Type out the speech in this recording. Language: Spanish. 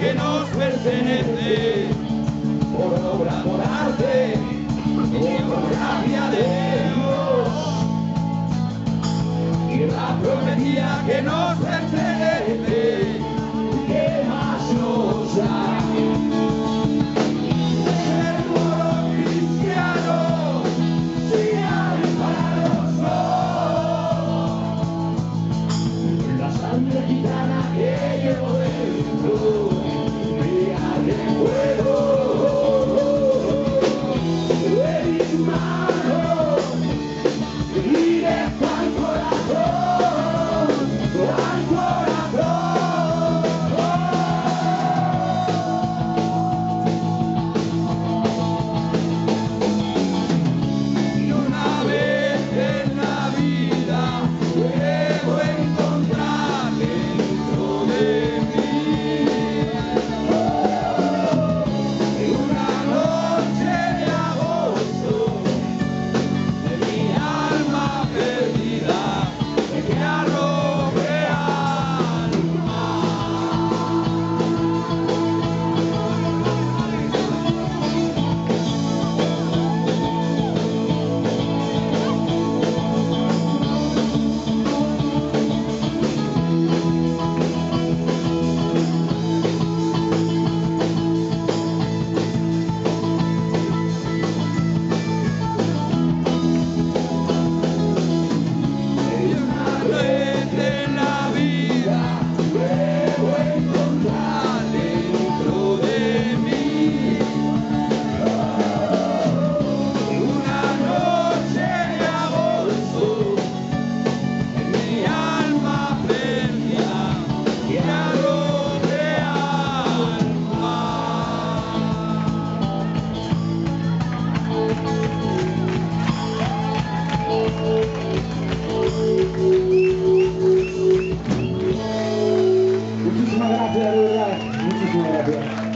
que nos pertenece, por obra, por arte y por gracia de Dios. Tierra prometida que nos pertenece, ¿qué más nos da? Ser moros cristianos, si hay para los dos. La sangre gitana que llevo dentro me arde fuego. De mis manos directo al corazón, al corazón. Y una vez en la vida debo encontrar dentro de mí una noche de agosto de mi alma perdida que arroje al mar. Y una vez en la vida debo encontrar dentro de mí una noche de agosto en mi alma perdida que arroje al mar. Muchísimas gracias, de verdad. Muchísimas gracias.